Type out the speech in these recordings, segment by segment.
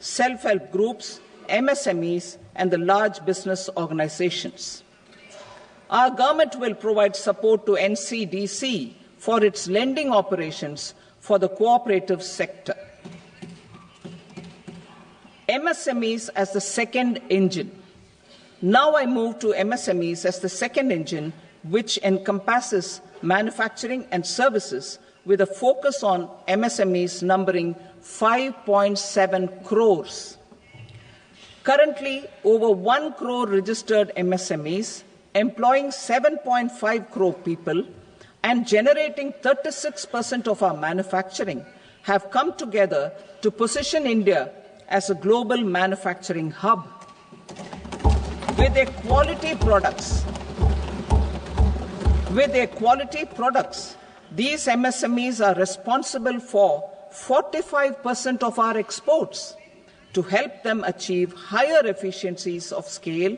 self-help groups, MSMEs, and the large business organizations. Our government will provide support to NCDC for its lending operations for the cooperative sector. MSMEs as the second engine. Now I move to MSMEs as the second engine, which encompasses manufacturing and services with a focus on MSMEs numbering 5.7 crores. Currently, over 1 crore registered MSMEs, employing 7.5 crore people and generating 36% of our manufacturing, have come together to position India as a global manufacturing hub. With their quality products, these MSMEs are responsible for 45% of our exports. To help them achieve higher efficiencies of scale,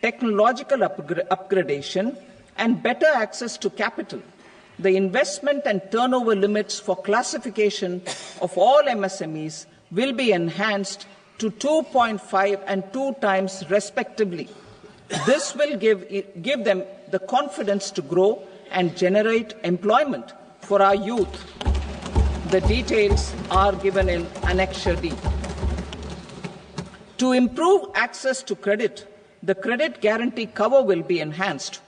technological upgradation, and better access to capital, the investment and turnover limits for classification of all MSMEs will be enhanced to 2.5 and 2 times respectively. This will give them the confidence to grow and generate employment for our youth. The details are given in Annexure D. To improve access to credit, the credit guarantee cover will be enhanced.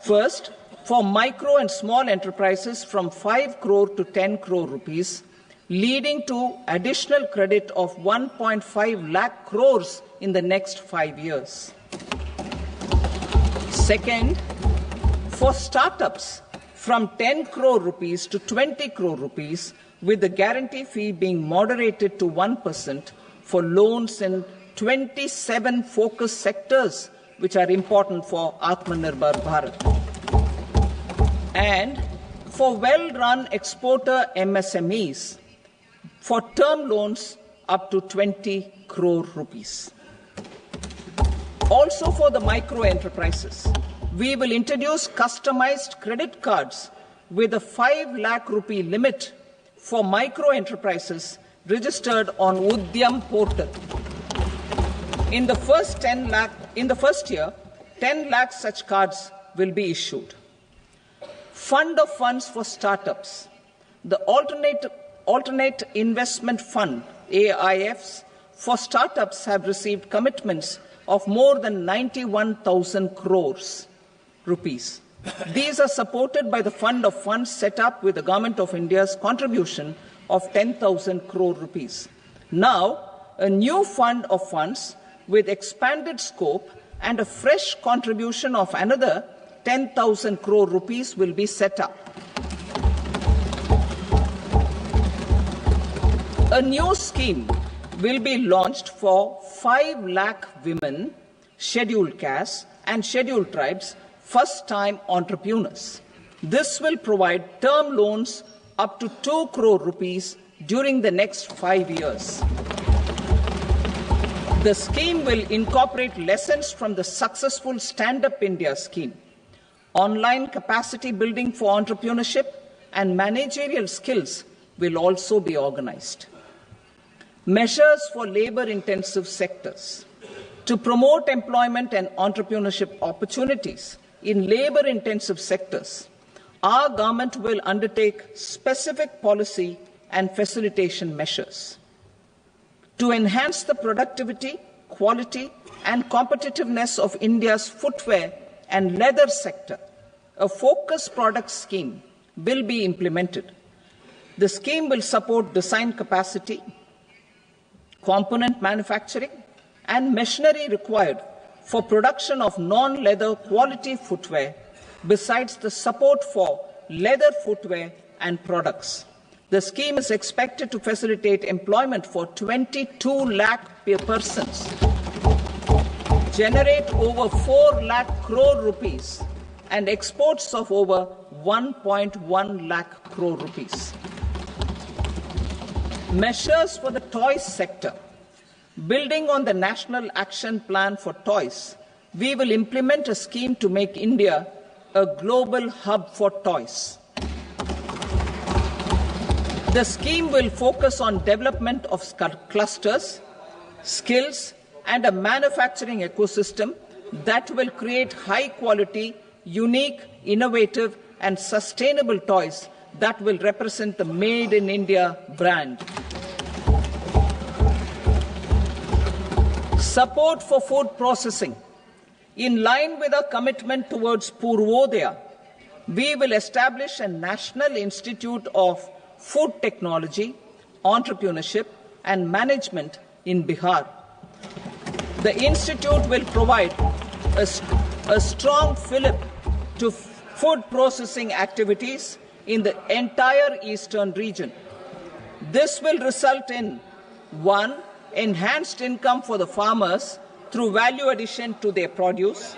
First, for micro and small enterprises from 5 crore to 10 crore rupees, leading to additional credit of 1.5 lakh crores in the next 5 years. Second, for startups from 10 crore rupees to 20 crore rupees, with the guarantee fee being moderated to 1% for loans in 27 focus sectors which are important for Atmanirbhar Bharat. And for well-run exporter MSMEs, for term loans up to 20 crore rupees. Also for the micro enterprises, we will introduce customized credit cards with a 5 lakh rupee limit for micro enterprises registered on Udyam portal. In the first year, 10 lakh such cards will be issued. Fund of funds for startups. The alternate investment fund, AIFs, for startups have received commitments of more than 91,000 crores rupees. These are supported by the fund of funds set up with the Government of India's contribution of 10,000 crore rupees. Now, a new fund of funds with expanded scope and a fresh contribution of another 10,000 crore rupees will be set up. A new scheme will be launched for 5 lakh women, scheduled castes and scheduled tribes, first-time entrepreneurs. This will provide term loans up to 2 crore rupees during the next 5 years. The scheme will incorporate lessons from the successful Stand Up India scheme. Online capacity building for entrepreneurship and managerial skills will also be organized. Measures for labor-intensive sectors. To promote employment and entrepreneurship opportunities in labor-intensive sectors, our government will undertake specific policy and facilitation measures. To enhance the productivity, quality, and competitiveness of India's footwear and leather sector, a focus product scheme will be implemented. The scheme will support design capacity, component manufacturing, and machinery required for production of non-leather quality footwear, besides the support for leather footwear and products. The scheme is expected to facilitate employment for 22 lakh persons, generate over 4 lakh crore rupees, and exports of over 1.1 lakh crore rupees. Measures for the toys sector. Building on the National Action Plan for Toys, we will implement a scheme to make India a global hub for toys. The scheme will focus on development of clusters, skills, and a manufacturing ecosystem that will create high-quality, unique, innovative, and sustainable toys that will represent the Made in India brand. Support for food processing. In line with our commitment towards 𝗪𝗪, we will establish a National Institute of Food Technology, Entrepreneurship and Management in Bihar. The institute will provide a strong fillip to food processing activities in the entire eastern region. This will result in 1. Enhanced income for the farmers through value addition to their produce,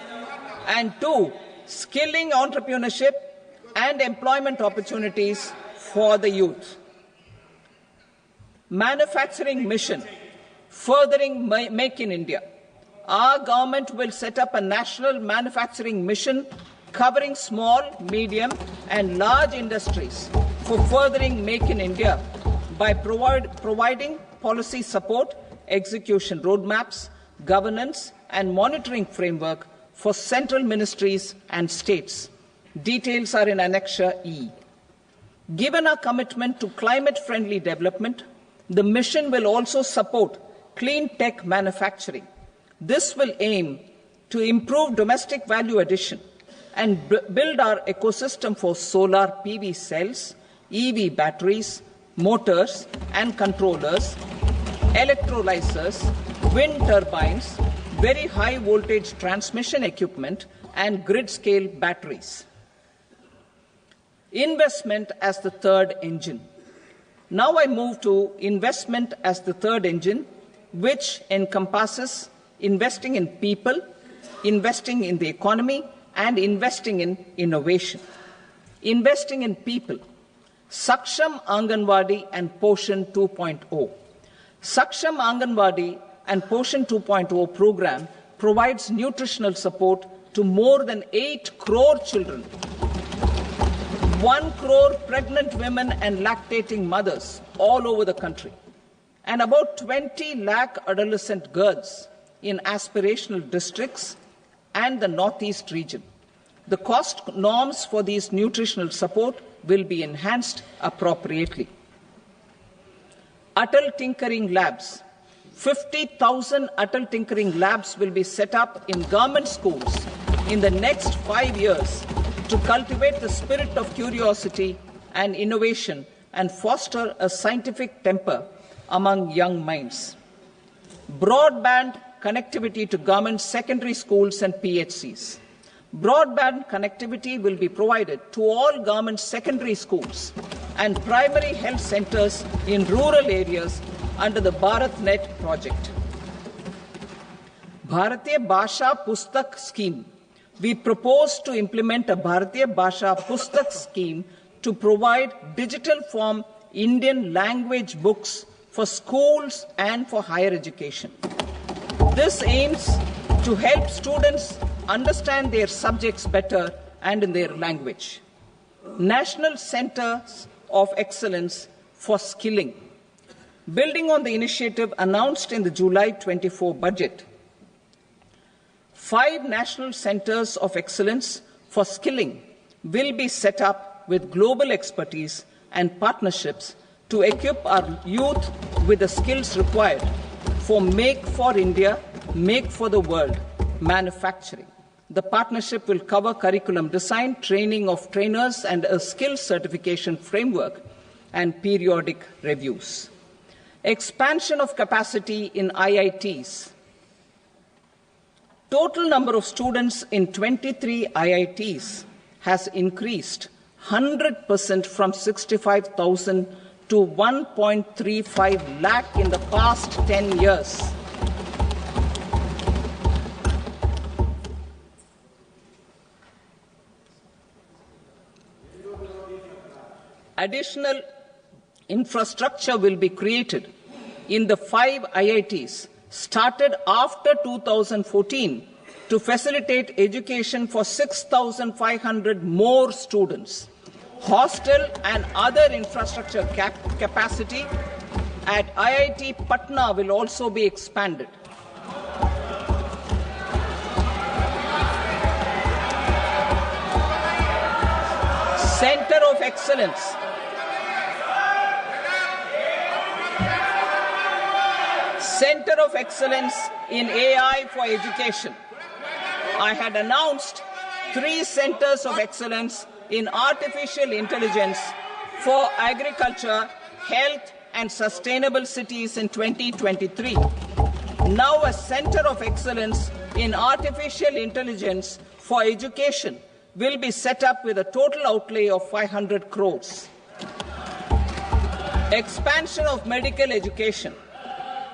and 2. Skilling entrepreneurship and employment opportunities for the youth. Manufacturing mission, furthering Make in India. Our government will set up a national manufacturing mission covering small, medium, and large industries for furthering Make in India by providing policy support, execution roadmaps, governance, and monitoring framework for central ministries and states. Details are in Annexure E. Given our commitment to climate-friendly development, the mission will also support clean tech manufacturing. This will aim to improve domestic value addition and build our ecosystem for solar PV cells, EV batteries, motors and controllers, electrolyzers, wind turbines, very high voltage transmission equipment, and grid-scale batteries. Investment as the third engine. Now I move to investment as the third engine, which encompasses investing in people, investing in the economy, and investing in innovation. Investing in people. 𝗪𝗓 Anganwadi and Poshan 2.0. 𝗪𝗓 Anganwadi and Poshan 2.0 program provides nutritional support to more than 8 crore children, 1 crore pregnant women and lactating mothers all over the country, and about 20 lakh adolescent girls in aspirational districts and the Northeast region. The cost norms for these nutritional support will be enhanced appropriately. Atal Tinkering Labs. 50,000 Atal Tinkering Labs will be set up in government schools in the next 5 years to cultivate the spirit of curiosity and innovation and foster a scientific temper among young minds. Broadband connectivity to government secondary schools and PHCs. Broadband connectivity will be provided to all government secondary schools and primary health centers in rural areas under the BharatNet project. Bharatiya Bhasha Pustak scheme. We propose to implement a Bharatiya Bhasha Pustak scheme to provide digital form Indian language books for schools and for higher education. This aims to help students understand their subjects better and in their language. National Centers of Excellence for Skilling. Building on the initiative announced in the July 24 budget, 5 national centers of excellence for skilling will be set up with global expertise and partnerships to equip our youth with the skills required for Make for India, Make for the World manufacturing. The partnership will cover curriculum design, training of trainers, and a skills certification framework and periodic reviews. Expansion of capacity in IITs. Total number of students in 23 IITs has increased 100% from 65,000 to 1.35 lakh in the past 10 years. Additional infrastructure will be created in the 5 IITs started after 2014 to facilitate education for 6,500 more students. Hostel and other infrastructure capacity at IIT Patna will also be expanded. Center of Excellence. Center of Excellence in AI for Education. I had announced 3 centers of excellence in artificial intelligence for agriculture, health, and sustainable cities in 2023. Now a center of excellence in artificial intelligence for education will be set up with a total outlay of 500 crores. Expansion of medical education.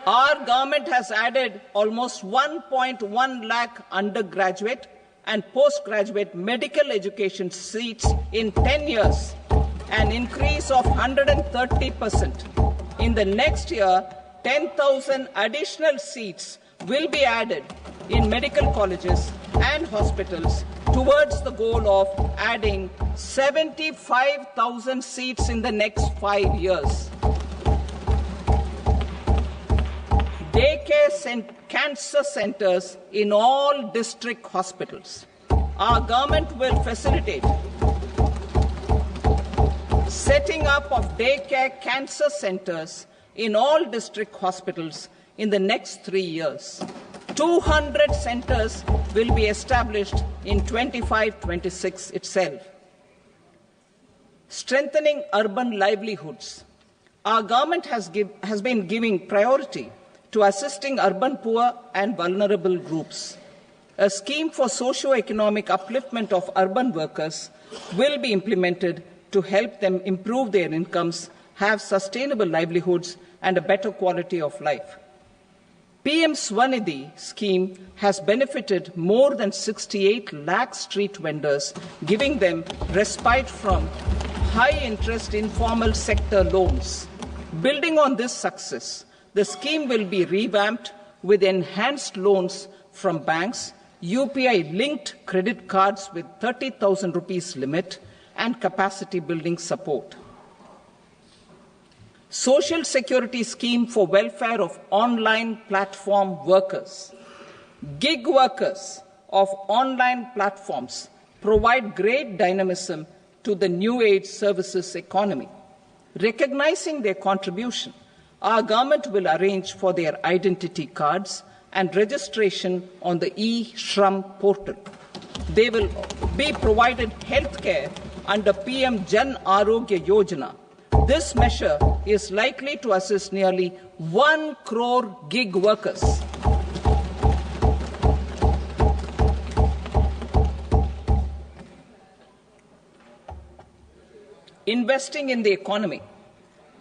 Our government has added almost 1.1 lakh undergraduate and postgraduate medical education seats in 10 years, an increase of 130%. In the next year, 10,000 additional seats will be added in medical colleges and hospitals towards the goal of adding 75,000 seats in the next 5 years. Daycare cancer centers in all district hospitals. Our government will facilitate setting up of daycare cancer centers in all district hospitals in the next 3 years. 200 centers will be established in 25-26 itself. Strengthening urban livelihoods. Our government has been giving priority to assisting urban poor and vulnerable groups. A scheme for socio-economic upliftment of urban workers will be implemented to help them improve their incomes, have sustainable livelihoods, and a better quality of life. PM Swanidhi scheme has benefited more than 68 lakh street vendors, giving them respite from high-interest informal sector loans. Building on this success, the scheme will be revamped with enhanced loans from banks, UPI-linked credit cards with 30,000 rupees limit, and capacity building support. Social Security Scheme for welfare of online platform workers. Gig workers of online platforms provide great dynamism to the new age services economy. Recognizing their contribution, our government will arrange for their identity cards and registration on the e-Shram portal. They will be provided health care under PM 𝗔𝗯cie 𝗂𝘵. This measure is likely to assist nearly 1 crore gig workers. Investing in the economy.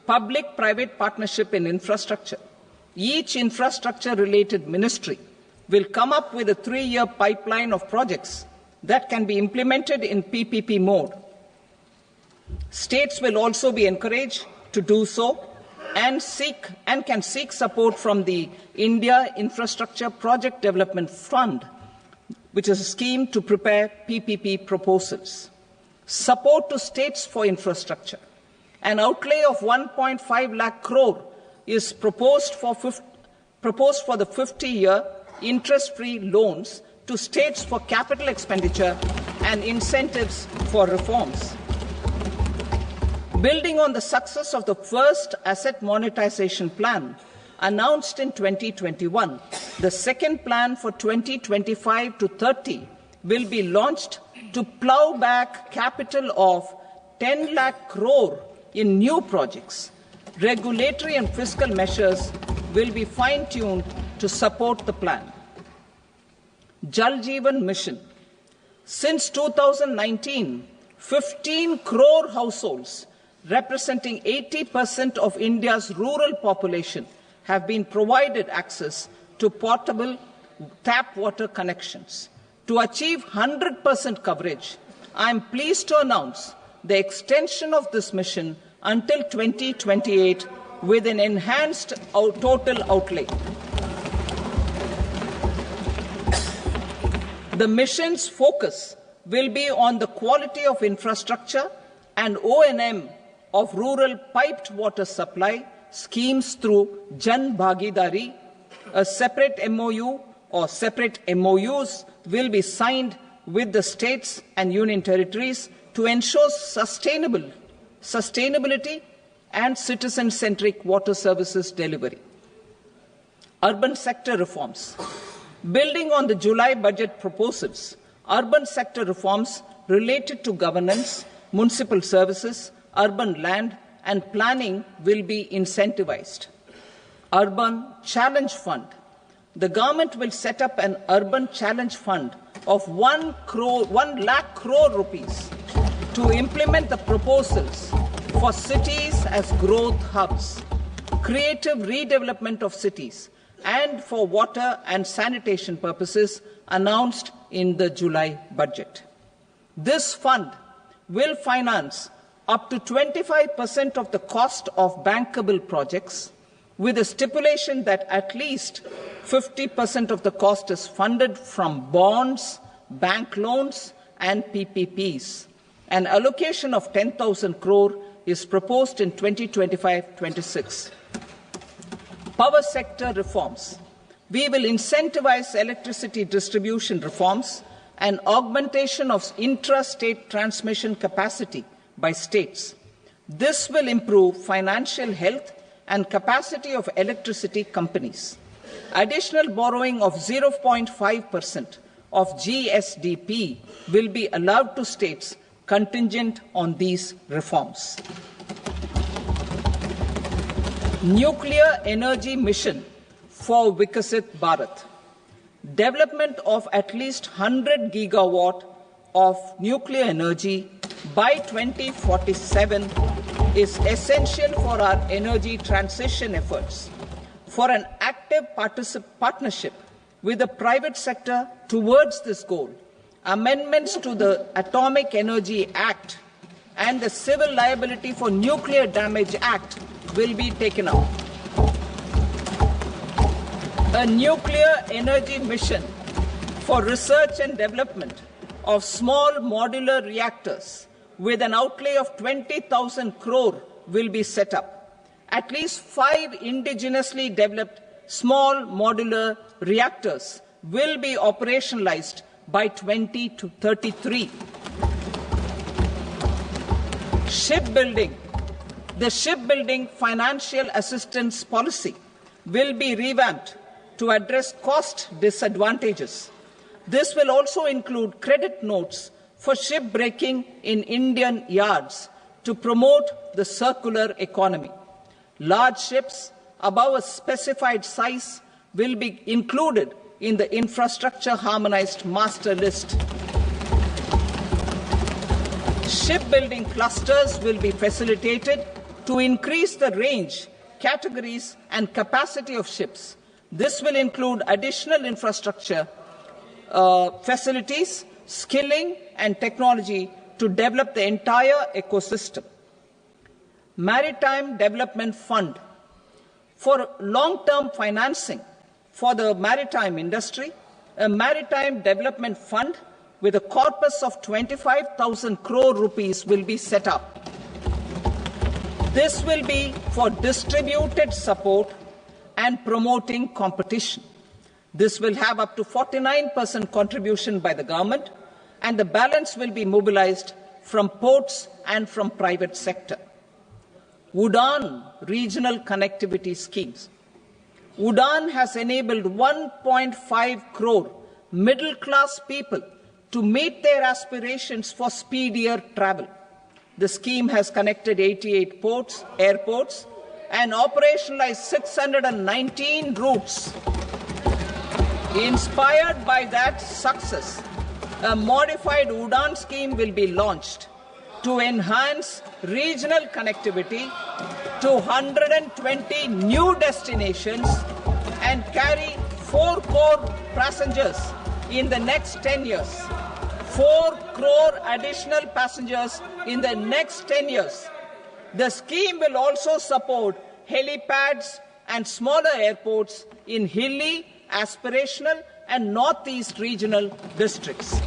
Public-private partnership in infrastructure. Each infrastructure-related ministry will come up with a 3-year pipeline of projects that can be implemented in PPP mode. States will also be encouraged to do so and can seek support from the India Infrastructure Project Development Fund, which is a scheme to prepare PPP proposals. Support to states for infrastructure. An outlay of 1.5 lakh crore is proposed for the 50-year interest-free loans to states for capital expenditure and incentives for reforms. Building on the success of the first asset monetization plan announced in 2021, the second plan for 2025 to 30 will be launched to plough back capital of 10 lakh crore in new projects. Regulatory and fiscal measures will be fine-tuned to support the plan. 𝗔𝗯𝗰. Since 2019, 15 crore households, representing 80% of India's rural population, have been provided access to portable tap water connections. To achieve 100% coverage, I am pleased to announce the extension of this mission until 2028 with an enhanced total outlay. The mission's focus will be on the quality of infrastructure and O&M of rural piped water supply schemes through 𝗔𝗪𝗁, a separate MOU or separate MOUs will be signed with the states and union territories to ensure sustainability and citizen-centric water services delivery. Urban sector reforms. Building on the July budget proposals, urban sector reforms related to governance, municipal services, urban land and planning will be incentivized. Urban Challenge Fund. The government will set up an urban challenge fund of 1 lakh crore rupees to implement the proposals for cities as growth hubs, creative redevelopment of cities, and for water and sanitation purposes announced in the July budget. This fund will finance up to 25% of the cost of bankable projects, with a stipulation that at least 50% of the cost is funded from bonds, bank loans, and PPPs. An allocation of 10,000 crore is proposed in 2025-26. Power sector reforms. We will incentivize electricity distribution reforms and augmentation of intra-state transmission capacity by states. This will improve financial health and capacity of electricity companies. Additional borrowing of 0.5% of GSDP will be allowed to states contingent on these reforms. Nuclear energy mission for Viksit Bharat. Development of at least 100 gigawatt of nuclear energy by 2047 is essential for our energy transition efforts. For an active partnership with the private sector towards this goal, amendments to the Atomic Energy Act and the Civil Liability for Nuclear Damage Act will be taken up. A nuclear energy mission for research and development of small modular reactors with an outlay of 20,000 crore will be set up. At least 5 indigenously developed small modular reactors will be operationalized by 2033. Shipbuilding. The shipbuilding financial assistance policy will be revamped to address cost disadvantages. This will also include credit notes for shipbreaking in Indian yards to promote the circular economy. Large ships above a specified size will be included in the infrastructure harmonized master list. Shipbuilding clusters will be facilitated to increase the range, categories, and capacity of ships. This will include additional infrastructure, facilities, skilling, and technology to develop the entire ecosystem. Maritime Development Fund. For long-term financing for the maritime industry, a Maritime Development Fund with a corpus of 25,000 crore rupees will be set up. This will be for distributed support and promoting competition. This will have up to 49% contribution by the government, and the balance will be mobilized from ports and from private sector. UDAN regional connectivity schemes. UDAN has enabled 1.5 crore middle-class people to meet their aspirations for speedier travel. The scheme has connected 88 airports, and operationalized 619 routes. Inspired by that success, a modified UDAN scheme will be launched to enhance regional connectivity to 120 new destinations and carry 4 crore passengers in the next 10 years. 4 crore additional passengers in the next 10 years. The scheme will also support helipads and smaller airports in hilly, aspirational, and northeast regional districts.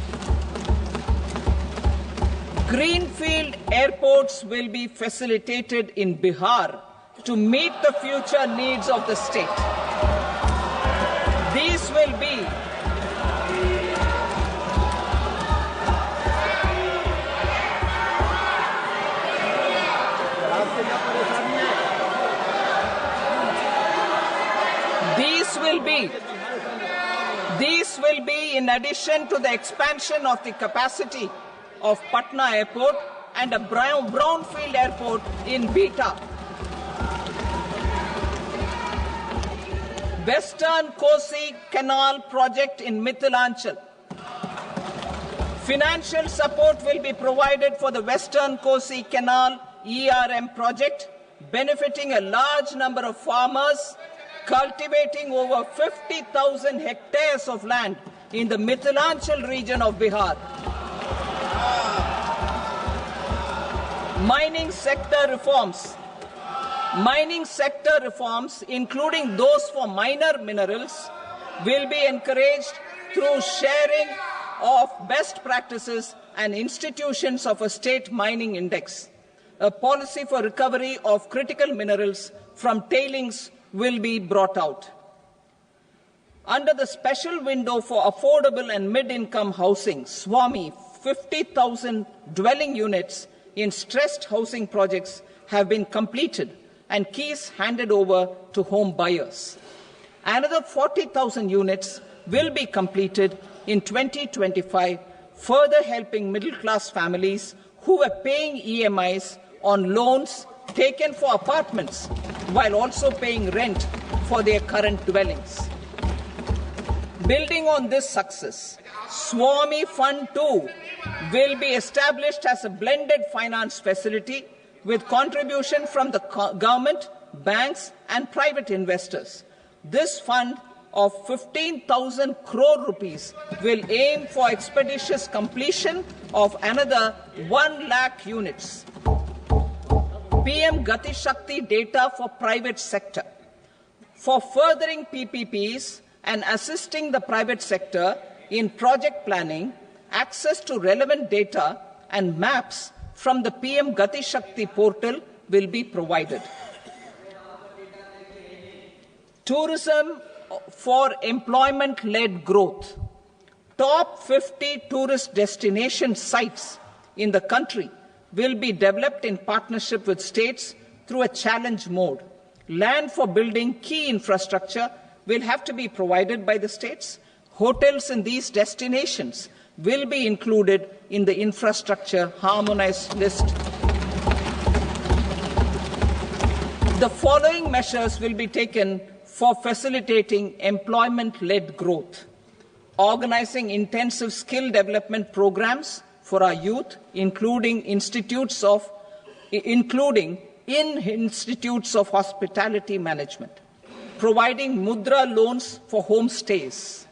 Greenfield airports will be facilitated in Bihar to meet the future needs of the state. These will be These will be in addition to the expansion of the capacity of Patna Airport and a brownfield airport in Beta. Western Kosi Canal project in 𝗪𝗏𝗁. Financial support will be provided for the Western Kosi Canal ERM project, benefiting a large number of farmers cultivating over 50,000 hectares of land in the 𝗪𝗏𝗁 region of Bihar. Mining sector reforms, including those for minor minerals, will be encouraged through sharing of best practices and institutions of a state mining index. A policy for recovery of critical minerals from tailings will be brought out. Under the special window for affordable and mid-income housing, 𝗪𝗵𝘁, 50,000 dwelling units in stressed housing projects have been completed and keys handed over to home buyers. Another 40,000 units will be completed in 2025, further helping middle-class families who were paying EMIs on loans taken for apartments while also paying rent for their current dwellings. Building on this success, 𝗪𝗵𝘁 Fund 2 will be established as a blended finance facility with contribution from the government, banks and private investors. This fund of 15,000 crore rupees will aim for expeditious completion of another 1 lakh units. PM Gati Shakti data for private sector. For furthering PPPs and assisting the private sector in project planning, access to relevant data and maps from the PM Gati Shakti portal will be provided. Tourism for employment-led growth. Top 50 tourist destination sites in the country will be developed in partnership with states through a challenge mode. Land for building key infrastructure will have to be provided by the states. Hotels in these destinations will be included in the infrastructure harmonized list. The following measures will be taken for facilitating employment-led growth: organizing intensive skill development programs for our youth, including in institutes of hospitality management, providing mudra loans for homestays,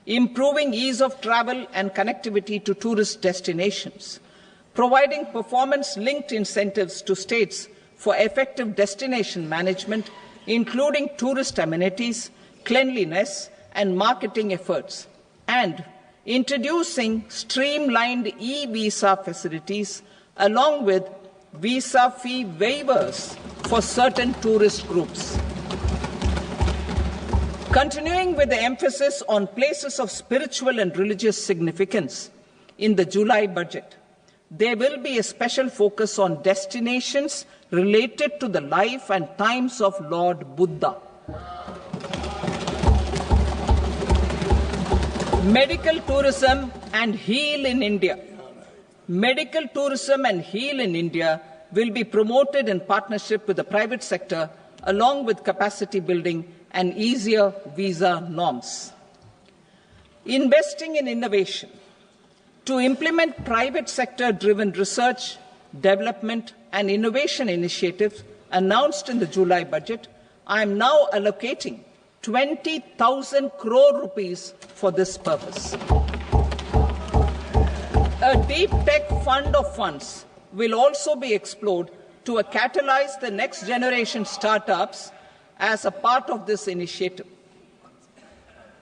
improving ease of travel and connectivity to tourist destinations, providing performance-linked incentives to states for effective destination management, including tourist amenities, cleanliness, and marketing efforts, and introducing streamlined e-visa facilities along with visa fee waivers for certain tourist groups. Continuing with the emphasis on places of spiritual and religious significance, in the July budget, there will be a special focus on destinations related to the life and times of Lord Buddha. Medical tourism and heal in India. Medical tourism and heal in India will be promoted in partnership with the private sector, along with capacity building and easier visa norms. Investing in innovation. To implement private sector-driven research, development and innovation initiatives announced in the July budget, I am now allocating 20,000 crore rupees for this purpose. A deep tech fund of funds will also be explored to catalyze the next generation startups as a part of this initiative.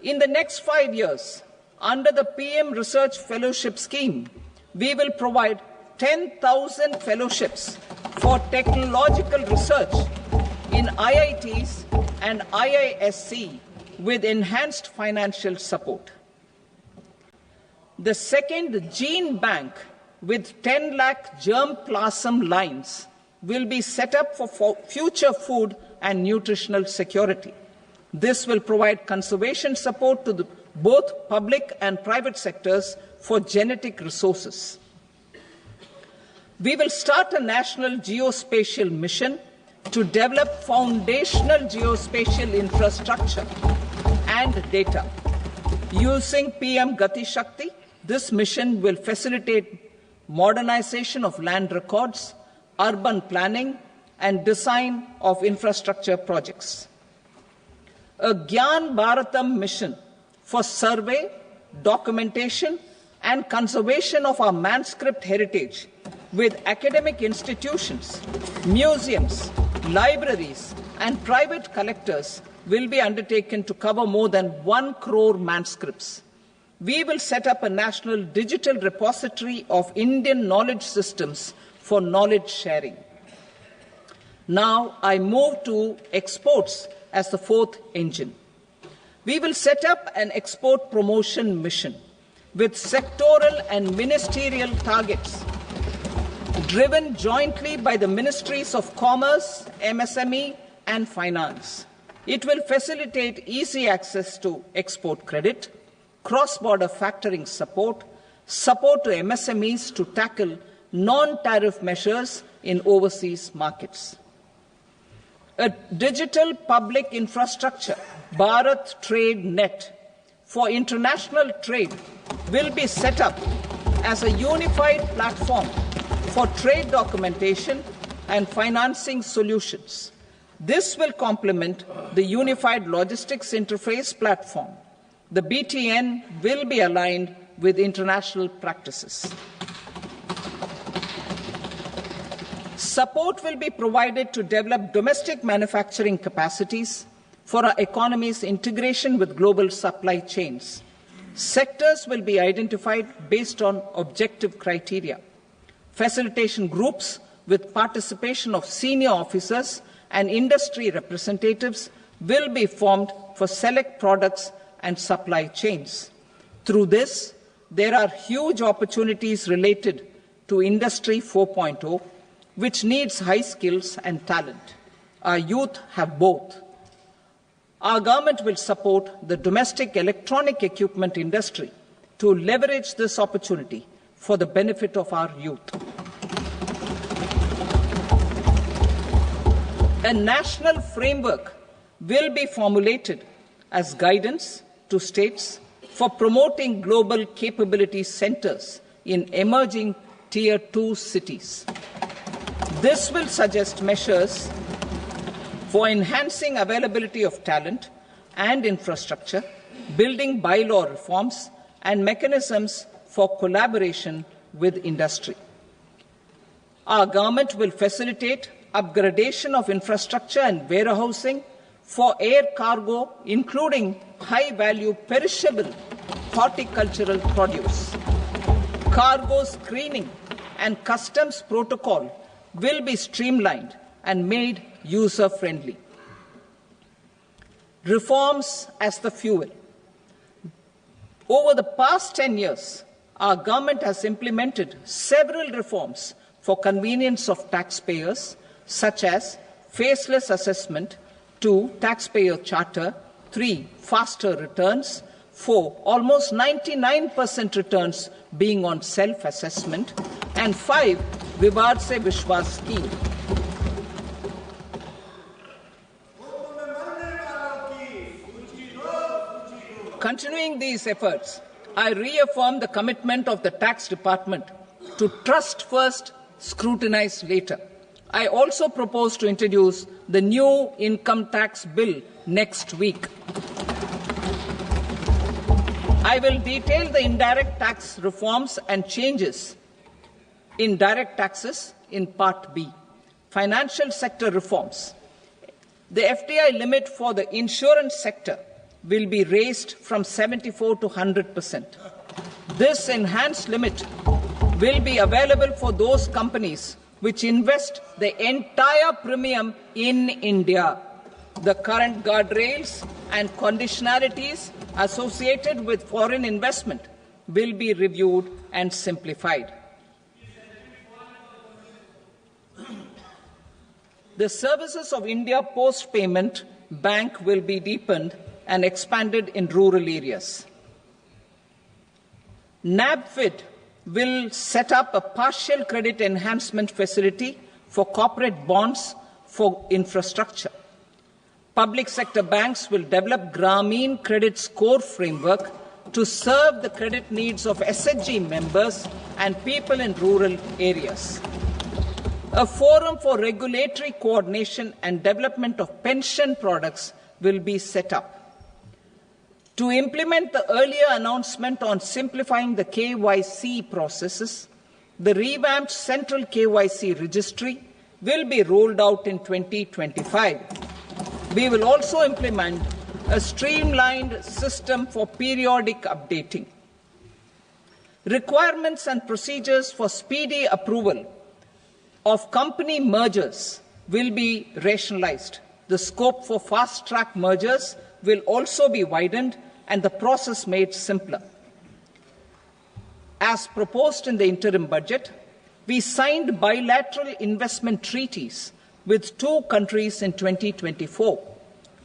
In the next 5 years, under the PM Research Fellowship Scheme, we will provide 10,000 fellowships for technological research in IITs and IISc with enhanced financial support. The second gene bank with 10 lakh 𝗔𝗯𝗪 lines will be set up for future food and nutritional security. This will provide conservation support to both public and private sectors for genetic resources. We will start a national geospatial mission to develop foundational geospatial infrastructure and data. Using PM Gati Shakti, this mission will facilitate modernization of land records, urban planning, and design of infrastructure projects. A 𝗪𝗵𝘰 mission for survey, documentation, and conservation of our manuscript heritage with academic institutions, museums, libraries, and private collectors will be undertaken to cover more than 1 crore manuscripts. We will set up a national digital repository of Indian knowledge systems for knowledge sharing. Now I move to exports as the fourth engine. We will set up an export promotion mission with sectoral and ministerial targets driven jointly by the Ministries of Commerce, MSME, and Finance. It will facilitate easy access to export credit, cross-border factoring support, support to MSMEs to tackle non-tariff measures in overseas markets. A digital public infrastructure, Bharat Trade Net, for international trade will be set up as a unified platform for trade documentation and financing solutions. This will complement the Unified Logistics Interface platform. The BTN will be aligned with international practices. Support will be provided to develop domestic manufacturing capacities for our economy's integration with global supply chains. Sectors will be identified based on objective criteria. Facilitation groups with participation of senior officers and industry representatives will be formed for select products and supply chains. Through this, there are huge opportunities related to Industry 4.0, which needs high skills and talent. Our youth have both. Our government will support the domestic electronic equipment industry to leverage this opportunity for the benefit of our youth. A national framework will be formulated as guidance to states for promoting global capability centers in emerging Tier 2 cities. This will suggest measures for enhancing availability of talent and infrastructure, building bylaw reforms, and mechanisms for collaboration with industry. Our government will facilitate upgradation of infrastructure and warehousing for air cargo, including high-value perishable horticultural produce. Cargo screening and customs protocol will be streamlined and made user-friendly. Reforms as the fuel. Over the past 10 years, our government has implemented several reforms for convenience of taxpayers, such as faceless assessment, 2, taxpayer charter, 3, faster returns, 4, almost 99% returns being on self-assessment, and 5, 𝗪𝗵𝘁 scheme. Continuing these efforts, I reaffirm the commitment of the Tax Department to trust first, scrutinize later. I also propose to introduce the new income tax bill next week. I will detail the indirect tax reforms and changes in direct taxes in Part B. Financial sector reforms. The FDI limit for the insurance sector will be raised from 74% to 100%. This enhanced limit will be available for those companies which invest the entire premium in India. The current guardrails and conditionalities associated with foreign investment will be reviewed and simplified. The services of India Post Payment Bank will be deepened and expanded in rural areas. NABFID will set up a partial credit enhancement facility for corporate bonds for infrastructure. Public sector banks will develop Grameen Credit Score framework to serve the credit needs of SHG members and people in rural areas. A forum for regulatory coordination and development of pension products will be set up. To implement the earlier announcement on simplifying the KYC processes, the revamped Central KYC Registry will be rolled out in 2025. We will also implement a streamlined system for periodic updating. Requirements and procedures for speedy approval of company mergers will be rationalized. The scope for fast-track mergers will also be widened and the process made simpler. As proposed in the interim budget, we signed bilateral investment treaties with 2 countries in 2024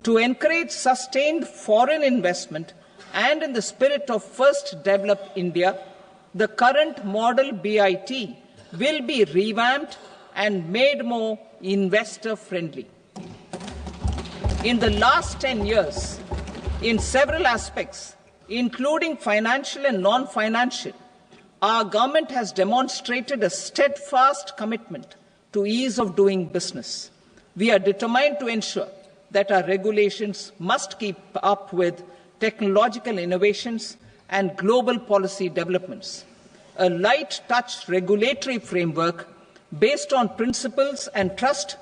to encourage sustained foreign investment, and in the spirit of First Develop India, the current model BIT will be revamped and made more investor-friendly. In the last 10 years, in several aspects, including financial and non-financial, our government has demonstrated a steadfast commitment to ease of doing business. We are determined to ensure that our regulations must keep up with technological innovations and global policy developments. A light-touch regulatory framework based on principles and trust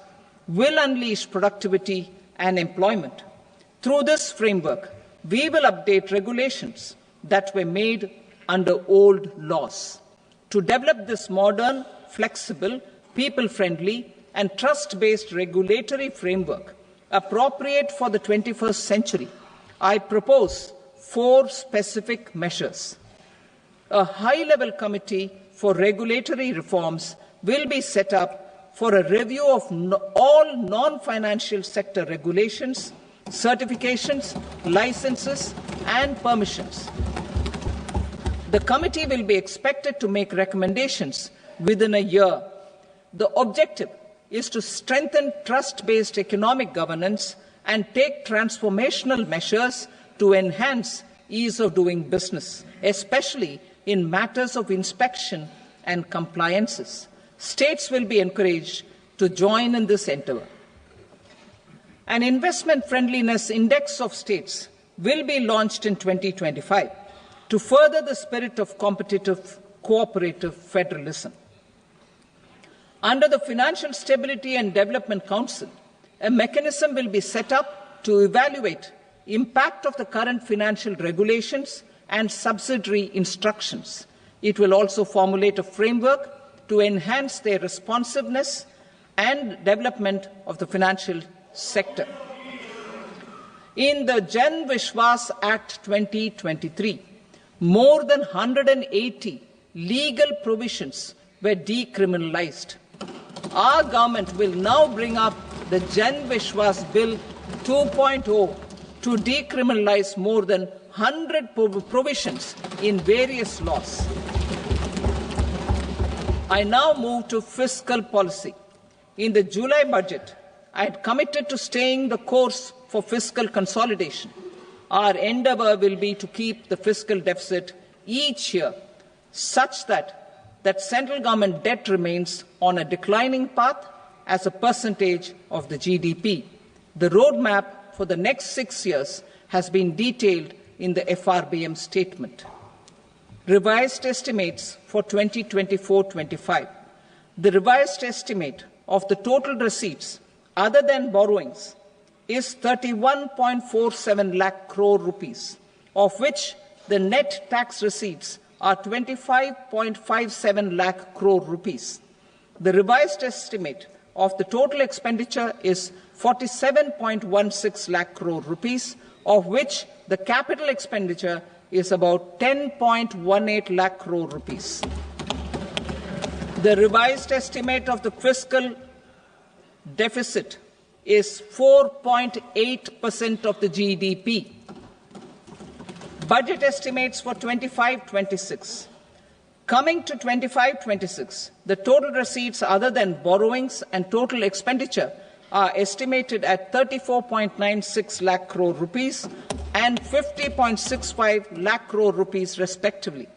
will unleash productivity and employment. Through this framework, we will update regulations that were made under old laws. To develop this modern, flexible, people-friendly and trust-based regulatory framework appropriate for the 21st century, I propose 4 specific measures. A high-level committee for regulatory reforms will be set up for a review of all non-financial sector regulations, certifications, licenses, and permissions. The committee will be expected to make recommendations within a year. The objective is to strengthen trust-based economic governance and take transformational measures to enhance ease of doing business, especially in matters of inspection and compliances. States will be encouraged to join in this endeavour. An investment friendliness index of states will be launched in 2025 to further the spirit of competitive, cooperative federalism. Under the Financial Stability and Development Council, a mechanism will be set up to evaluate impact of the current financial regulations and subsidiary instructions. It will also formulate a framework to enhance their responsiveness and development of the financial sector. In the 𝗔𝗪̱ Act 2023, more than 180 legal provisions were decriminalized. Our government will now bring up the 𝗔𝗪̱ Bill 2.0 to decriminalize more than 100 provisions in various laws. I now move to fiscal policy. In the July budget, I had committed to staying the course for fiscal consolidation. Our endeavour will be to keep the fiscal deficit each year such that central government debt remains on a declining path as a percentage of the GDP. The roadmap for the next 6 years has been detailed in the FRBM statement. Revised estimates for 2024-25. The revised estimate of the total receipts other than borrowings is 31.47 lakh crore rupees, of which the net tax receipts are 25.57 lakh crore rupees. The revised estimate of the total expenditure is 47.16 lakh crore rupees, of which the capital expenditure is about 10.18 lakh crore rupees. The revised estimate of the fiscal deficit is 4.8% of the GDP. Budget estimates for 25-26. Coming to 25-26, the total receipts other than borrowings and total expenditure are estimated at 34.96 lakh crore rupees and 50.65 lakh crore rupees respectively.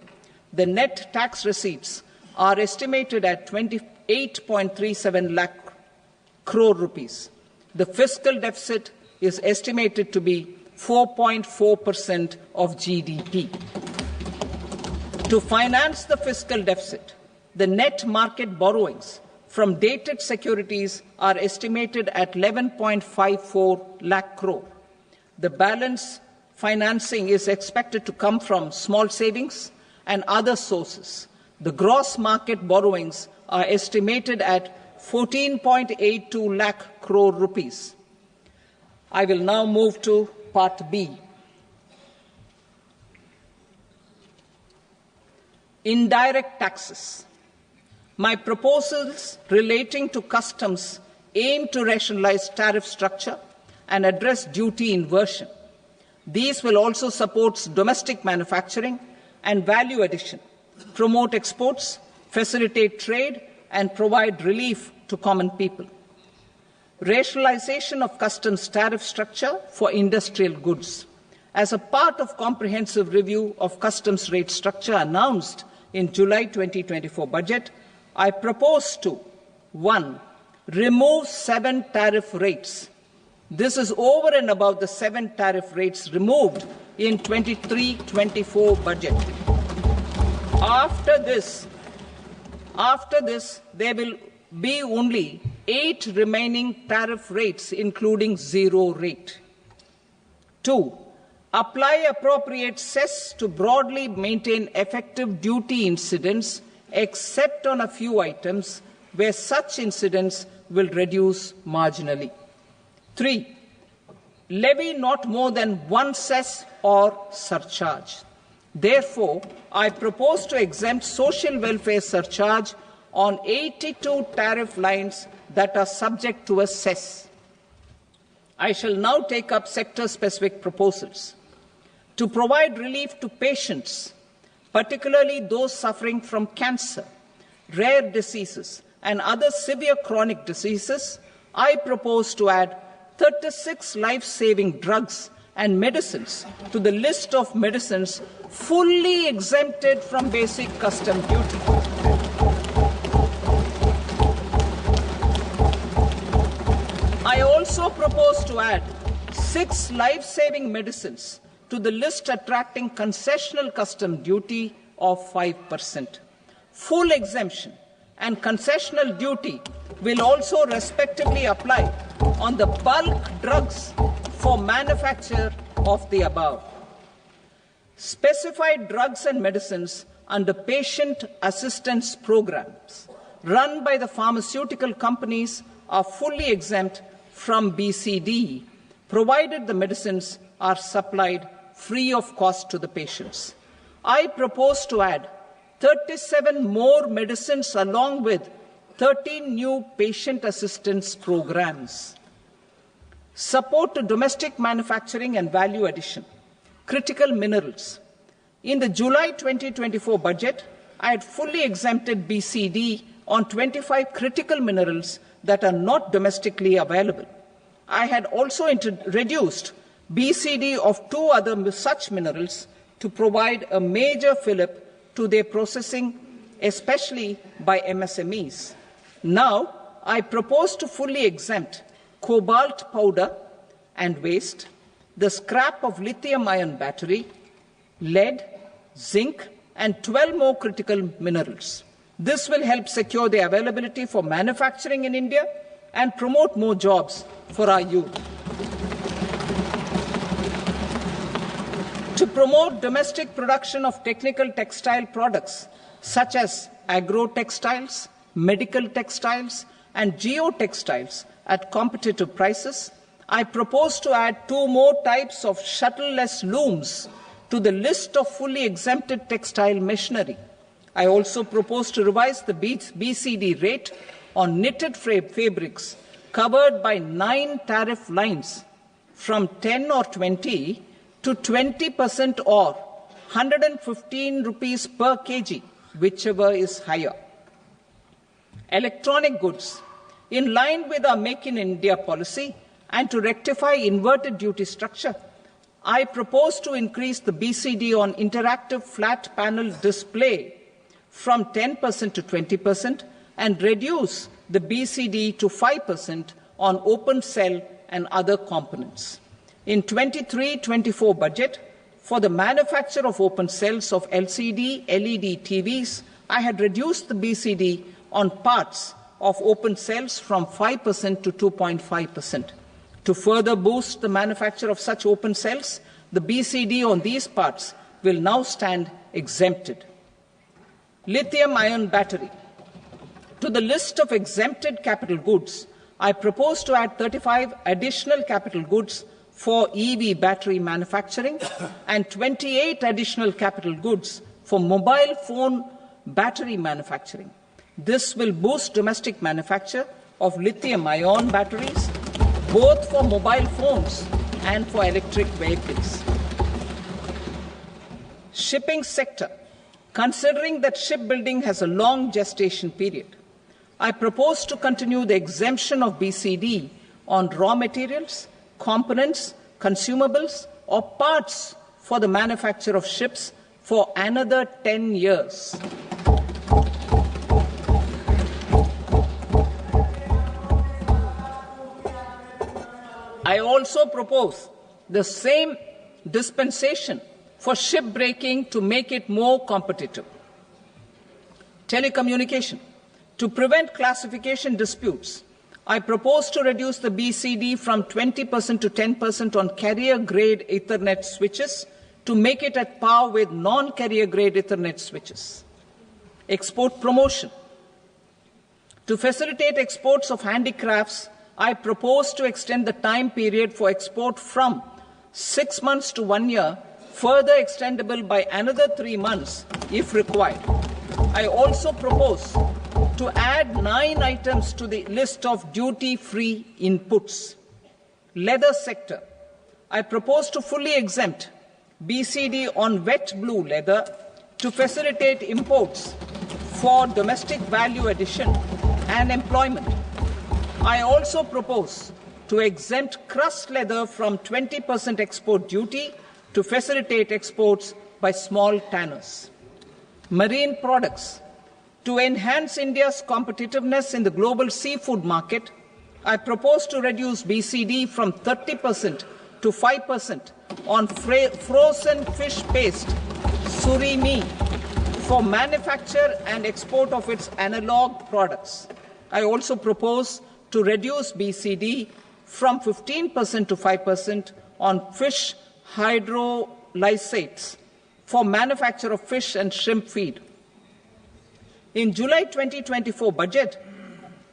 The net tax receipts are estimated at 28.37 lakh crore rupees. The fiscal deficit is estimated to be 4.4% of GDP. To finance the fiscal deficit, the net market borrowings from dated securities are estimated at 11.54 lakh crore. The balance financing is expected to come from small savings and other sources. The gross market borrowings are estimated at 14.82 lakh crore rupees. I will now move to Part B. Indirect taxes. My proposals relating to customs aim to rationalize tariff structure and address duty inversion. These will also support domestic manufacturing and value addition, promote exports, facilitate trade, and provide relief to common people. Rationalization of customs tariff structure for industrial goods. As a part of comprehensive review of customs rate structure announced in July 2024 budget, I propose to 1. Remove 7 tariff rates. This is over and above the 7 tariff rates removed in 23-24 budget. After this, there will be only 8 remaining tariff rates, including 0 rate. 2. Apply appropriate cess to broadly maintain effective duty incidence, except on a few items where such incidence will reduce marginally. 3. Levy not more than 1 cess or surcharge. Therefore, I propose to exempt social welfare surcharge on 82 tariff lines that are subject to a cess. I shall now take up sector-specific proposals. To provide relief to patients, particularly those suffering from cancer, rare diseases, and other severe chronic diseases, I propose to add 36 life-saving drugs and medicines to the list of medicines fully exempted from basic custom duty. I also propose to add 6 life-saving medicines to the list attracting concessional custom duty of 5%. Full exemption and concessional duty will also respectively apply on the bulk drugs for manufacture of the above. Specified drugs and medicines under patient assistance programs run by the pharmaceutical companies are fully exempt from BCD, provided the medicines are supplied free of cost to the patients. I propose to add 37 more medicines along with 13 new patient assistance programs. Support to domestic manufacturing and value addition. Critical minerals. In the July 2024 budget, I had fully exempted BCD on 25 critical minerals that are not domestically available. I had also reduced BCD of 2 other such minerals to provide a major fillip to their processing, especially by MSMEs. Now, I propose to fully exempt cobalt powder and waste, the scrap of lithium-ion battery, lead, zinc, and 12 more critical minerals. This will help secure the availability for manufacturing in India and promote more jobs for our youth. To promote domestic production of technical textile products such as agro-textiles, medical textiles, and geotextiles at competitive prices, I propose to add 2 more types of shuttle-less looms to the list of fully exempted textile machinery. I also propose to revise the BCD rate on knitted fabrics covered by 9 tariff lines from 10 or 20 to 20% or 115 rupees per kg, whichever is higher. Electronic goods. In line with our Make in India policy and to rectify inverted duty structure, I propose to increase the BCD on interactive flat panel display from 10% to 20% and reduce the BCD to 5% on open cell and other components. In 23-24 budget, for the manufacture of open cells of LCD, LED TVs, I had reduced the BCD on parts of open cells from 5% to 2.5%. To further boost the manufacture of such open cells, the BCD on these parts will now stand exempted. Lithium-ion battery. To the list of exempted capital goods, I propose to add 35 additional capital goods for EV battery manufacturing and 28 additional capital goods for mobile phone battery manufacturing. This will boost domestic manufacture of lithium-ion batteries, both for mobile phones and for electric vehicles. Shipping sector. Considering that shipbuilding has a long gestation period, I propose to continue the exemption of BCD on raw materials, components, consumables, or parts for the manufacture of ships for another 10 years. I also propose the same dispensation for shipbreaking to make it more competitive. Telecommunication. To prevent classification disputes, I propose to reduce the BCD from 20% to 10% on carrier-grade Ethernet switches to make it at par with non-carrier-grade Ethernet switches. Export promotion. To facilitate exports of handicrafts, I propose to extend the time period for export from 6 months to 1 year, further extendable by another 3 months if required. I also propose to add 9 items to the list of duty-free inputs. Leather sector. I propose to fully exempt BCD on wet blue leather to facilitate imports for domestic value addition and employment. I also propose to exempt crust leather from 20% export duty to facilitate exports by small tanners. Marine products. To enhance India's competitiveness in the global seafood market, I propose to reduce BCD from 30% to 5% on frozen fish paste, surimi, for manufacture and export of its analog products. I also propose to reduce BCD from 15% to 5% on fish hydrolysates for manufacture of fish and shrimp feed. In July 2024 budget,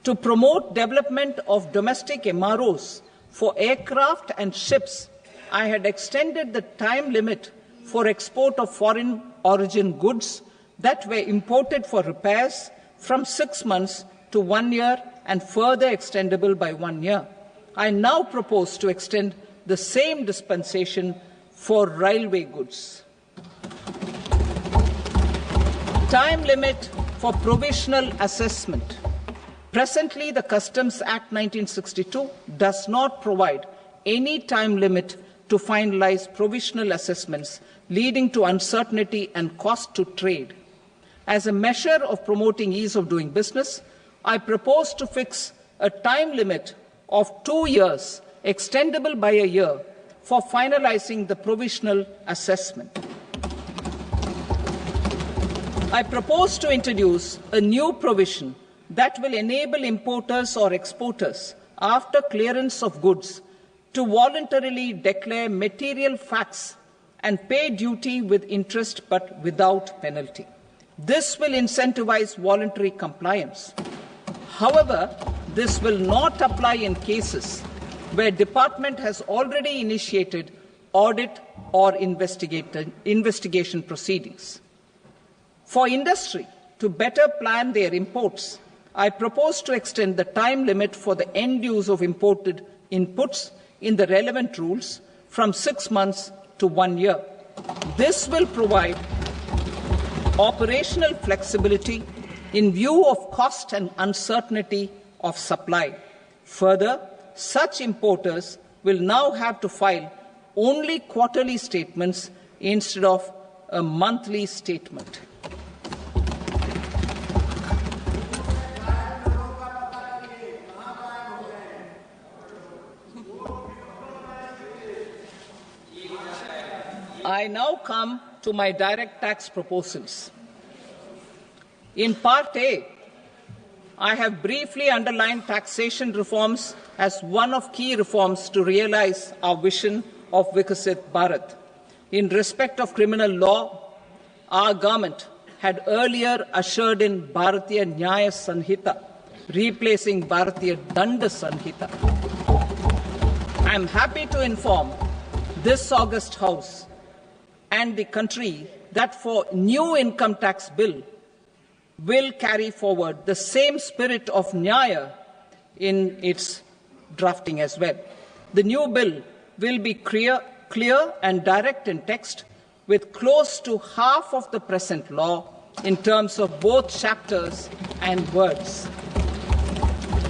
to promote development of domestic MROs for aircraft and ships, I had extended the time limit for export of foreign origin goods that were imported for repairs from 6 months to 1 year and further extendable by 1 year. I now propose to extend the same dispensation for railway goods. Time limit for provisional assessment. Presently, the Customs Act 1962 does not provide any time limit to finalize provisional assessments, leading to uncertainty and cost to trade. As a measure of promoting ease of doing business, I propose to fix a time limit of 2 years, extendable by a year, for finalizing the provisional assessment. I propose to introduce a new provision that will enable importers or exporters, after clearance of goods, to voluntarily declare material facts and pay duty with interest but without penalty. This will incentivize voluntary compliance. However, this will not apply in cases where department has already initiated audit or investigation proceedings. For industry to better plan their imports, I propose to extend the time limit for the end use of imported inputs in the relevant rules from 6 months to 1 year. This will provide operational flexibility in view of cost and uncertainty of supply. Further, such importers will now have to file only quarterly statements instead of a monthly statement. I now come to my direct tax proposals. In Part A, I have briefly underlined taxation reforms as one of key reforms to realize our vision of Viksit Bharat. In respect of criminal law, our government had earlier ushered in Bharatiya Nyaya Sanhita, replacing Bharatiya Danda Sanhita. I am happy to inform this august House and the country that for new income tax bill will carry forward the same spirit of Nyaya in its drafting as well. The new bill will be clear and direct in text, with close to half of the present law in terms of both chapters and words.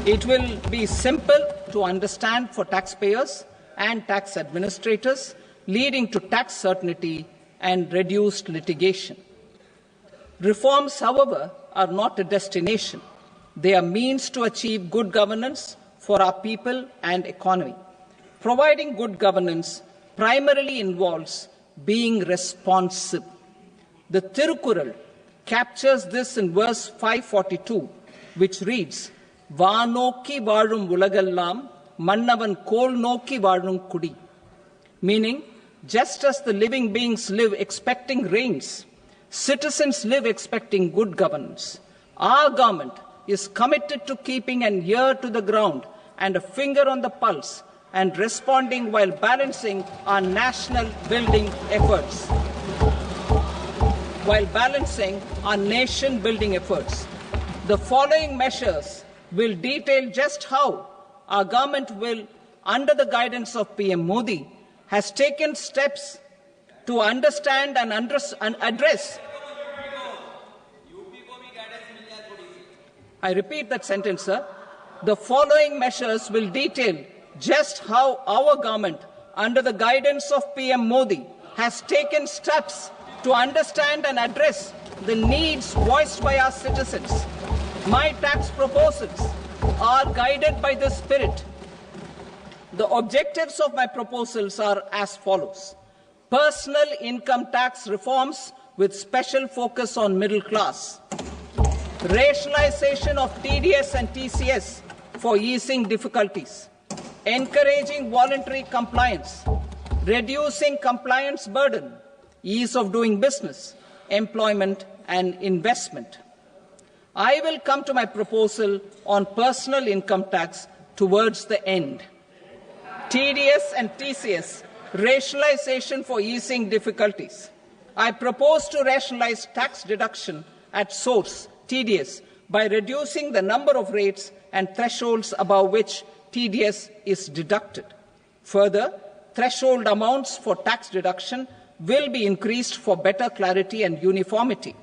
It will be simple to understand for taxpayers and tax administrators, leading to tax certainty and reduced litigation. Reforms, however, are not a destination. They are means to achieve good governance for our people and economy. Providing good governance primarily involves being responsive. The Tirukkural captures this in verse 542, which reads, "Vaanokki vaazhum ulagallam, mannavan kol nokki vaazhum kudi," meaning, just as the living beings live expecting rains, citizens live expecting good governance. Our government is committed to keeping an ear to the ground and a finger on the pulse and responding while balancing our national building efforts. The following measures will detail just how our government will, under the guidance of PM Modi, has taken steps to understand and address. I repeat that sentence, sir. The following measures will detail just how our government, under the guidance of PM Modi, has taken steps to understand and address the needs voiced by our citizens. My tax proposals are guided by this spirit. The objectives of my proposals are as follows. Personal income tax reforms with special focus on middle class. Rationalization of TDS and TCS for easing difficulties. Encouraging voluntary compliance. Reducing compliance burden. Ease of doing business. Employment and investment. I will come to my proposal on personal income tax towards the end. TDS and TCS, rationalization for easing difficulties. I propose to rationalize tax deduction at source, TDS, by reducing the number of rates and thresholds above which TDS is deducted. Further, threshold amounts for tax deduction will be increased for better clarity and uniformity.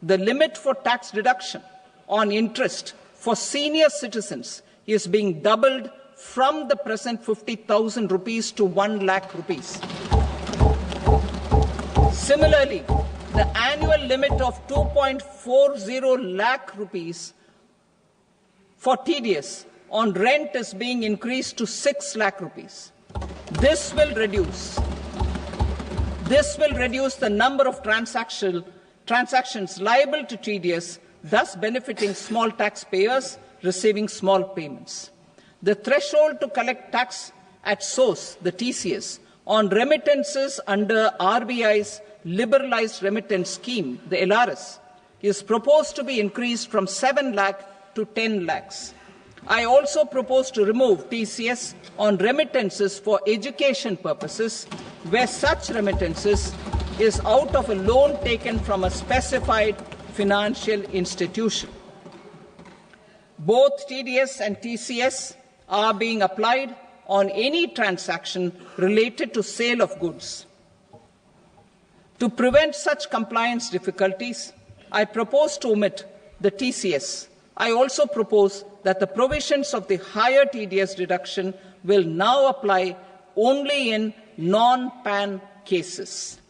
The limit for tax deduction on interest for senior citizens is being doubled from the present 50,000 rupees to 1 lakh rupees. Similarly, the annual limit of 2.40 lakh rupees for TDS on rent is being increased to 6 lakh rupees. This will reduce the number of transactions liable to TDS, thus benefiting small taxpayers receiving small payments. The threshold to collect tax at source, the TCS, on remittances under RBI's liberalized remittance scheme, the LRS, is proposed to be increased from 7 lakh to 10 lakhs. I also propose to remove TCS on remittances for education purposes, where such remittances is out of a loan taken from a specified financial institution. Both TDS and TCS are being applied on any transaction related to sale of goods. To prevent such compliance difficulties, I propose to omit the TCS. I also propose that the provisions of the higher TDS deduction will now apply only in non-PAN cases.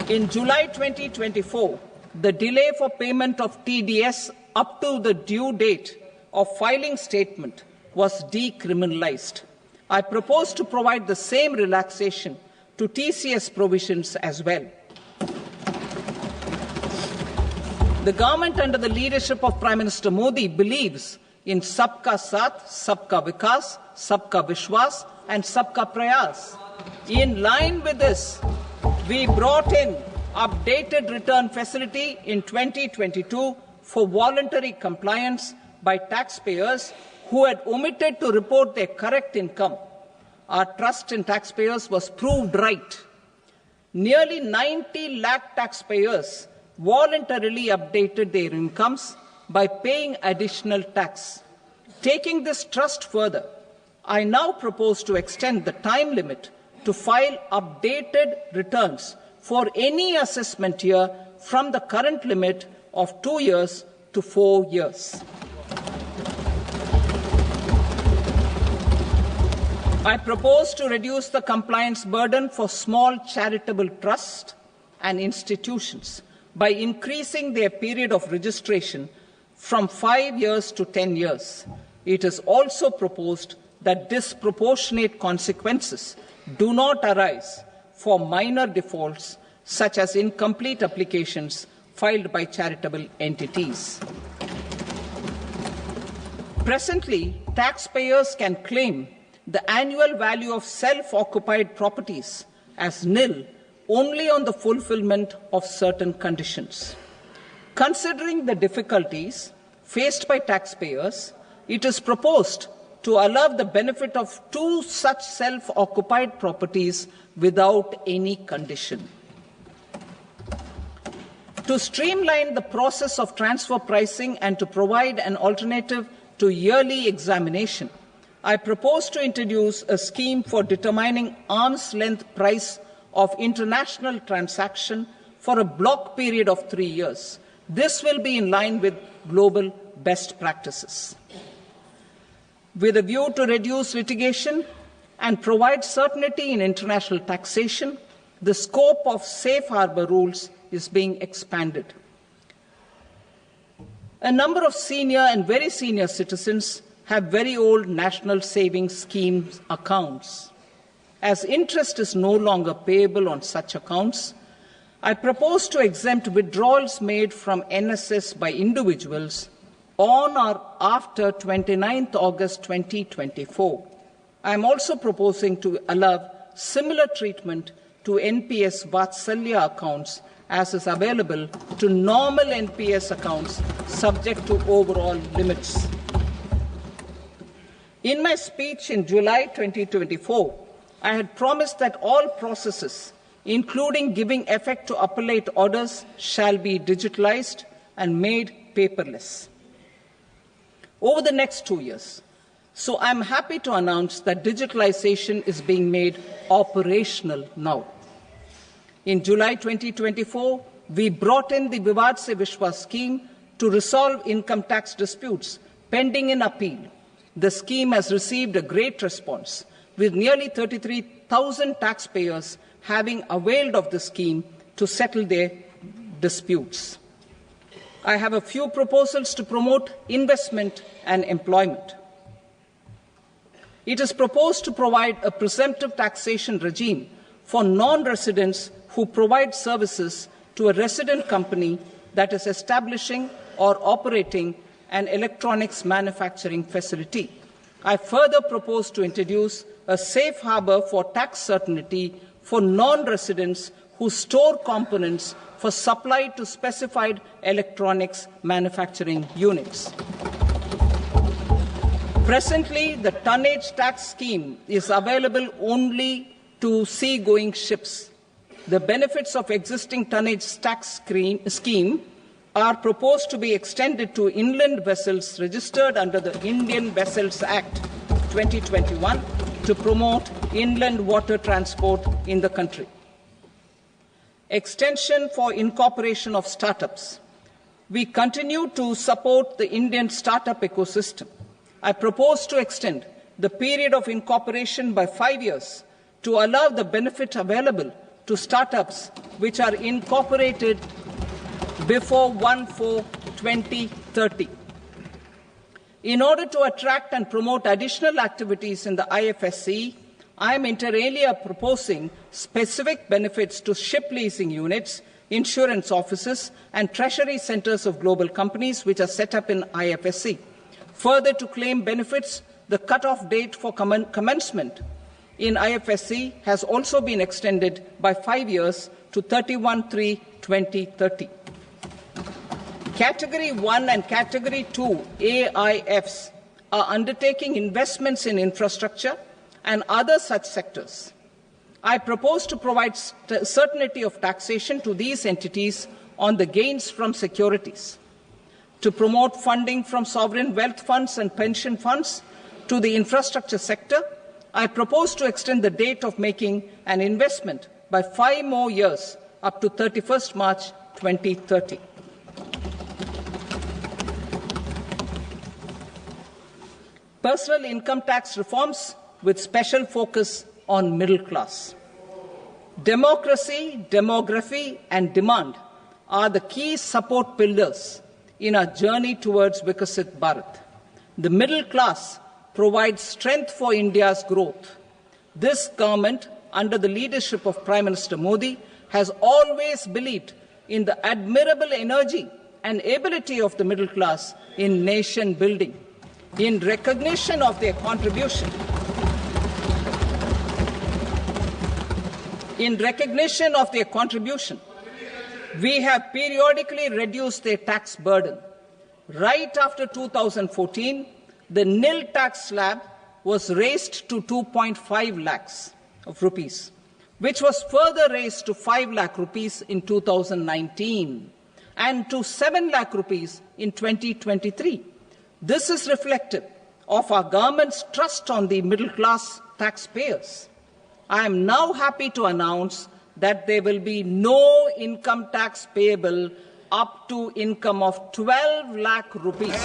In July 2024, the delay for payment of TDS up to the due date of filing statement was decriminalized. I propose to provide the same relaxation to TCS provisions as well. The government under the leadership of Prime Minister Modi believes in Sabka Saath, Sabka Vikas, Sabka Vishwas and Sabka Prayas. In line with this, we brought in updated return facility in 2022 for voluntary compliance by taxpayers who had omitted to report their correct income. Our trust in taxpayers was proved right. Nearly 90 lakh taxpayers voluntarily updated their incomes by paying additional tax. Taking this trust further, I now propose to extend the time limit to file updated returns for any assessment year from the current limit of 2 years to 4 years. I propose to reduce the compliance burden for small charitable trusts and institutions by increasing their period of registration from 5 years to 10 years. It is also proposed that disproportionate consequences do not arise for minor defaults, such as incomplete applications filed by charitable entities. Presently, taxpayers can claim the annual value of self-occupied properties as nil only on the fulfillment of certain conditions. Considering the difficulties faced by taxpayers, it is proposed to allow the benefit of 2 such self-occupied properties without any condition. To streamline the process of transfer pricing and to provide an alternative to yearly examination, I propose to introduce a scheme for determining arm's length price of international transaction for a block period of 3 years. This will be in line with global best practices. With a view to reduce litigation and provide certainty in international taxation, the scope of safe harbor rules is being expanded. A number of senior and very senior citizens have very old national savings schemes accounts. As interest is no longer payable on such accounts, I propose to exempt withdrawals made from NSS by individuals on or after 29th August 2024. I am also proposing to allow similar treatment to NPS vatsalya accounts as is available to normal NPS accounts subject to overall limits. In my speech in July 2024, I had promised that all processes, including giving effect to appellate orders, shall be digitalized and made paperless over the next 2 years. So I'm happy to announce that digitalization is being made operational now. In July 2024, we brought in the 𝗪𝗪 Vishwas scheme to resolve income tax disputes pending in appeal. The scheme has received a great response, with nearly 33,000 taxpayers having availed of the scheme to settle their disputes. I have a few proposals to promote investment and employment. It is proposed to provide a presumptive taxation regime for non-residents who provide services to a resident company that is establishing or operating an electronics manufacturing facility. I further propose to introduce a safe harbor for tax certainty for non-residents who store components for supply to specified electronics manufacturing units. Presently, the tonnage tax scheme is available only to sea-going ships. The benefits of existing tonnage tax scheme are proposed to be extended to inland vessels registered under the Indian Vessels Act 2021 to promote inland water transport in the country. Extension for incorporation of startups. We continue to support the Indian startup ecosystem. I propose to extend the period of incorporation by 5 years to allow the benefit available to startups which are incorporated before 1/4/2030. In order to attract and promote additional activities in the IFSC, I am inter alia proposing specific benefits to ship leasing units, insurance offices, and treasury centres of global companies which are set up in IFSC. Further, to claim benefits, the cut-off date for commencement in IFSC has also been extended by 5 years to 31/3/2030. Category 1 and Category 2 AIFs are undertaking investments in infrastructure and other such sectors. I propose to provide certainty of taxation to these entities on the gains from securities, to promote funding from sovereign wealth funds and pension funds to the infrastructure sector. I propose to extend the date of making an investment by 5 more years up to 31st March 2030. Personal income tax reforms with special focus on middle class. Democracy, demography, and demand are the key support pillars in our journey towards Viksit Bharat. The middle class provides strength for India's growth. This government, under the leadership of Prime Minister Modi, has always believed in the admirable energy and ability of the middle class in nation building. In recognition of their contribution, we have periodically reduced their tax burden. Right after 2014, the nil tax slab was raised to 2.5 lakhs of rupees, which was further raised to 5 lakh rupees in 2019 and to 7 lakh rupees in 2023. This is reflective of our government's trust on the middle class taxpayers. I am now happy to announce that there will be no income tax payable up to income of 12 lakh rupees.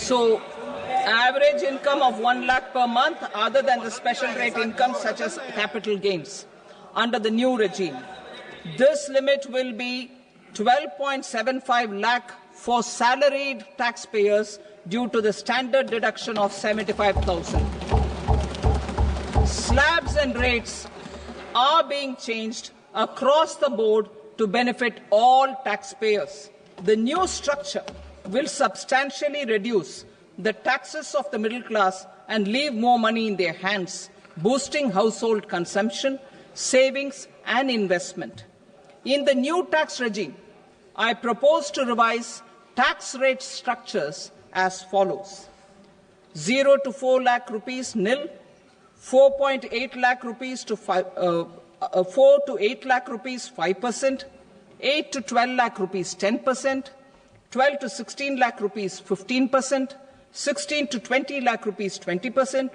So, average income of 1 lakh per month, other than the special rate income such as capital gains, under the new regime. This limit will be 12.75 lakh for salaried taxpayers due to the standard deduction of 75,000. Slabs and rates are being changed across the board to benefit all taxpayers. The new structure will substantially reduce the taxes of the middle class and leave more money in their hands, boosting household consumption, savings, and investment. In the new tax regime, I propose to revise tax rate structures as follows: 0 to 4 lakh rupees nil, 4.8 lakh rupees to 4 to 8 lakh rupees 5%, 8 to 12 lakh rupees 10%, 12 to 16 lakh rupees 15%, 16 to 20 lakh rupees 20%,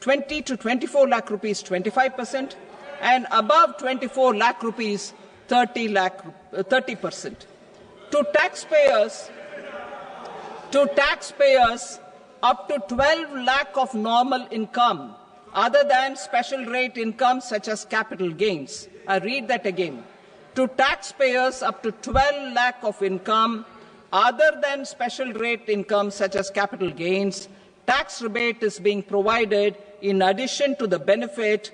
20 to 24 lakh rupees 25%, and above 24 lakh rupees 30%. to taxpayers up to 12 lakh of normal income other than special rate income such as capital gains. I read that again. To taxpayers up to 12 lakh of income other than special rate income such as capital gains, tax rebate is being provided in addition to the benefit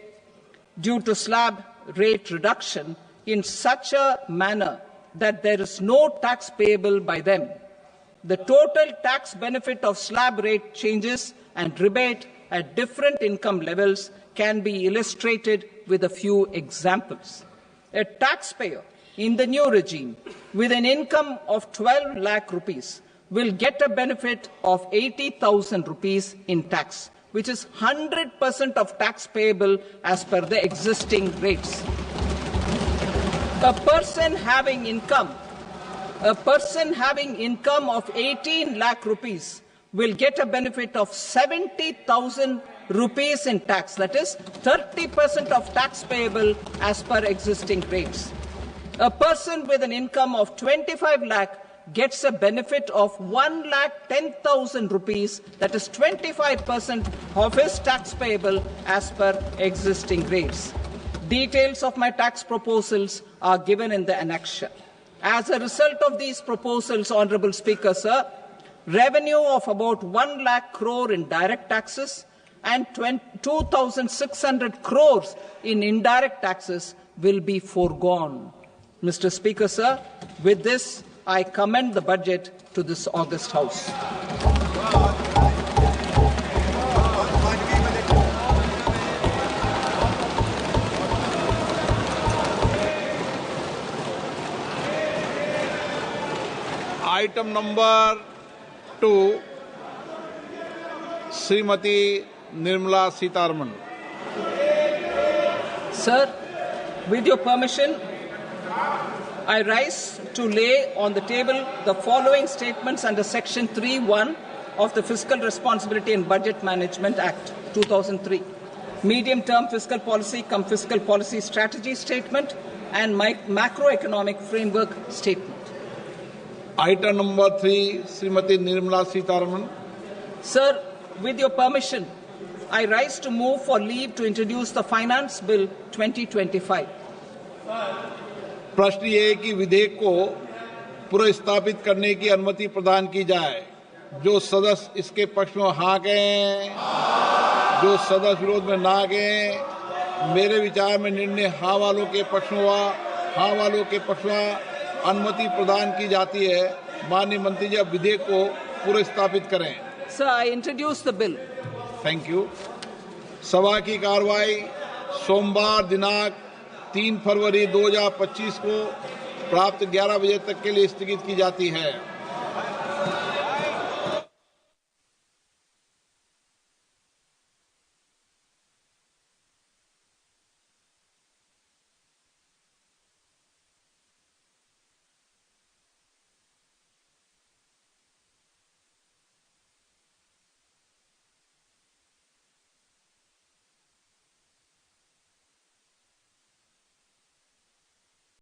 due to slab rate reduction in such a manner that there is no tax payable by them. The total tax benefit of slab rate changes and rebate at different income levels can be illustrated with a few examples. A taxpayer in the new regime with an income of 12 lakh rupees will get a benefit of 80,000 rupees in tax, which is 100% of tax payable as per the existing rates. A person having income of 18 lakh rupees will get a benefit of 70,000 rupees in tax, that is 30% of tax payable as per existing rates. A person with an income of 25 lakh gets a benefit of 1,10,000 rupees, that is 25% of his tax payable as per existing rates. Details of my tax proposals are given in the annexure. As a result of these proposals, Honourable Speaker, sir, revenue of about 1 lakh crore in direct taxes and 2,600 crores in indirect taxes will be foregone. Mr. Speaker, sir, with this, I commend the budget to this august House. Item number 2, Srimati Nirmala Sitharaman. Sir, with your permission, I rise to lay on the table the following statements under Section 3(1) of the Fiscal Responsibility and Budget Management Act 2003, medium-term fiscal policy cum fiscal policy strategy statement and macroeconomic framework statement. Item number 3, Srimati Nirmala Sitharaman. Sir, with your permission, I rise to move for leave to introduce the Finance Bill 2025. प्रश्न ये है कि विधेयक को पुनर्स्थापित करने की अनुमति प्रदान की जाए। जो सदस्य इसके पक्ष में हाँ कहें, जो सदस्य विरोध में ना कहें। मेरे विचार में निर्णय हाँ वालों के पक्ष में हुआ, हाँ वालों के पक्ष में अनुमति प्रदान की जाती है। माननीय मंत्री जी, अब विधेयक को पुनर्स्थापित करें। Sir, I introduce the bill. Thank you. सभा की कार्रवाई सोमवार दिनांक 3 फरवरी 2025 को प्राप्त 11 बजे तक के लिए स्थगित की जाती है।